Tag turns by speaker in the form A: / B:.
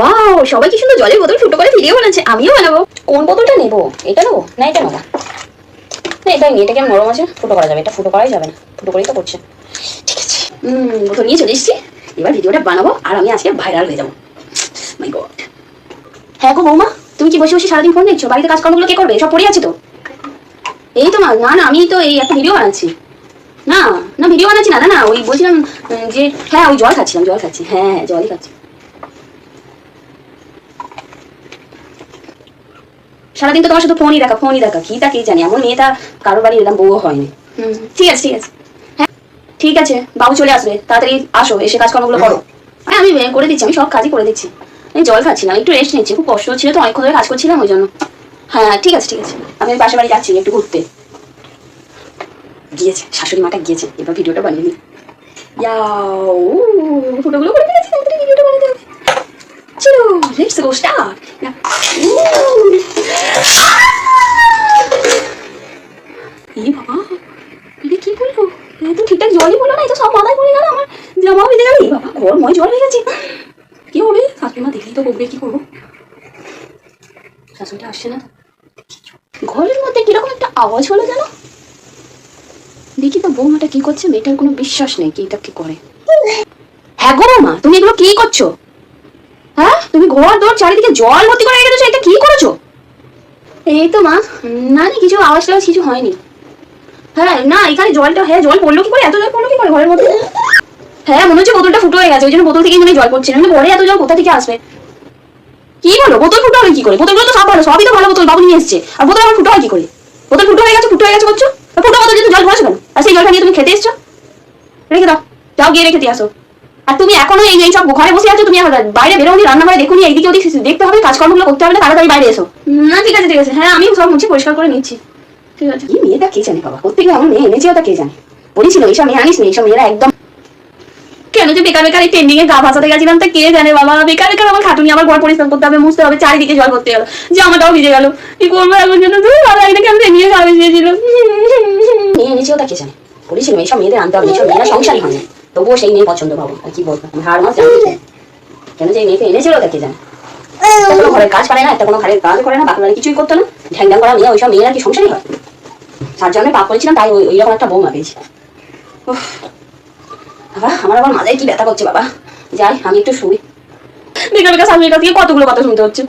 A: Wow, সবাই কি সুন্দর জলের বোতল ফুটো করে ভিডিও বানাচ্ছে, আমিও বানাবো। কোন বোতলটা নেবো? এটা নেবো না এটা নেবো? না এটাই নিই, এটা কেমন নরম আছে, ফুটো করা যাবে। এটা ফুটো করাই যাবে না, ফুটো করেই তো করছে। ঠিক আছে, বোতল নিয়ে চলে এসেছি। এবার ভিডিওটা বানাবো আর আমি আজকে ভাইরাল হয়ে যাবো। মাই গড। হ্যাঁ গো বৌমা, তুমি কি বসে বসে সারাদিন ফোন দেখছো? বাড়িতে কাজকর্মগুলো কে করবে? সব পড়ে আছে তো। এই তো মা, না না আমি তো এই একটা ভিডিও বানাচ্ছি। না না ভিডিও বানাচ্ছি না, না না ওই বলছিলাম যে হ্যাঁ ওই জল খাচ্ছিলাম, জল খাচ্ছি। হ্যাঁ হ্যাঁ জলই খাচ্ছি। সারাদিন তো তোমার শুধু ফোনই দেখা, ফোনই দেখা, কি তা কে জানি, এমন মেয়েটা কারোর বাড়ি এলাম বউও হয়নি। ঠিক আছে ঠিক আছে। হ্যাঁ ঠিক আছে, বাবু চলে আসবে, তাড়াতাড়ি আসো, এসে কাজকর্মগুলো করো। হ্যাঁ আমি করে দিচ্ছি, আমি সব কাজই করে দিচ্ছি। আমি জল খাচ্ছিলাম, একটু রেস্ট নিচ্ছি, খুব কষ্ট হচ্ছিল তো, অনেকক্ষণ ধরে কাজ করছিলাম ওই জন্য। হ্যাঁ ঠিক আছে ঠিক আছে, আমি পাশের বাড়ি যাচ্ছি একটু ঘুরতে। গিয়েছে শাশুড়ি মাটা গিয়েছে, এবার ভিডিওটা বানিয়ে নিই। ফটোগুলো করে ফেলেছি, তাড়াতাড়ি ভিডিওটা বানাতে হবে। চলো লেটস গো স্টার্ট। এই বাবা, এটা কি বলবো? তো ঠিকঠাক জলই বলো না, এটা সব মাথায় পড়ে গেল, আমার জামাও ভিজে গেল। বাবা ঘরময় জল হয়ে গেছে, কি হবে? শাশুড়ি মা দেখলেই তো বলবে, কি করবো? শাশুড়িটা আসছে না। ঘরের মধ্যে কিরকম একটা আওয়াজ হলো যেন, দেখি তো বৌমাটা কি করছে। মেয়েটার কোনো বিশ্বাস নেই কি এটা কি করে। হ্যাঁ গো বৌমা, তুমি এগুলো কি করছো? হ্যাঁ তুমি ঘর দৌড় চারিদিকে জল ভর্তি করে রেখে দিয়েছো, এটা কি করেছো? এই তো মা, না না কিছু আওয়াজ টাওয়াজ কিছু হয়নি। হ্যাঁ না এখানে জলটা, হ্যাঁ জল পড়লো কি করে, এত জল পড়লো কি করে ঘরের মধ্যে? হ্যাঁ মনে হচ্ছে বোতলটা ফুটো হয়ে গেছে, ওই জন্য বোতল থেকে মনে জল পড়ছে না, ঘরে এত জল কোথা থেকে আসবে? কি বলো বোতল ফুটো হবে কি করে? বোতলগুলো তো সব ভালো, সবই তো ভালো বোতল, বাবু নিয়ে এসছে, আর বোতল আমার ফুটো হয় কি করে? বোতল ফুটো হয়ে গেছে, ফুটো হয়ে গেছে করছো, ফুটো বোতল যেহেতু জল ভরেছো কেন? আর সেই জলটা নিয়ে তুমি খেতে এসছো, রেখে দাও, যাও গিয়ে রেখে দিয়ে আসো। আর তুমি এখনো এই সব ঘরে বসে আছো, তুমি বাইরে বেরোনি, রান্নাঘরে দেখুনি, এইদিকে ওদিকে দেখতে হবে, কাজকর্মগুলো করতে হবে না, তাড়াতাড়ি বাইরে এসো। না ঠিক আছে ঠিক আছে, হ্যাঁ আমি সব মুছে পরিষ্কার করে নিচ্ছি। ঠিক আছে। কি মেয়েটা কে জানে বাবা, প্রত্যেকে এমন মেয়ে এনেছে, ওটা কে জানে। বলেছিল এইসব মেয়ে আনিস নি, এইসব মেয়েরা একদম কেন যে বেকার বেকার এই ট্রেন্ডিং এ গা ভাসাতে গেছিলাম, তা কে জানে বাবা, বেকার বেকার আমার খাটুনি, আমার ঘর পরিষ্কার করতে হবে, মুছতে হবে, চারিদিকে জল ভর্তি গেল, জামাটাও ভিজে গেল, কি করবো এখন? জন্য তুই ভালো একটা কেমন নিয়ে খাবে চেয়েছিল, মেয়ে এনেছে ওটা কে জানে। বলেছিল এইসব মেয়েদের আনতে হবে, এইসব মেয়েরা সংসারই হয় না, তবুও সেই মেয়ে পছন্দ পাবো, আর কি বলবো, আমি হার মাস জানতে কেন যে মেয়েকে এনেছিল ওটা কে জানে। কোনো ঘরের কাজ করে না, একটা কোনো ঘরের কাজ করে না, বাকি বাড়ি কিছুই করতো না, ঢ্যাং ঢ্যাং করা মেয়ে, ওইসব মেয়েরা কি সংসারই হয়? তার জন্য পাপ করেছিলাম, তাই ওই রকম একটা বৌমা পেয়েছি। বাবা আমার আবার মাথায় কি ব্যথা করছে বাবা, যাই আমি একটু শুই। বেকার বেকার শাশুড়ির কাছ থেকে কতগুলো কথা শুনতে হচ্ছে।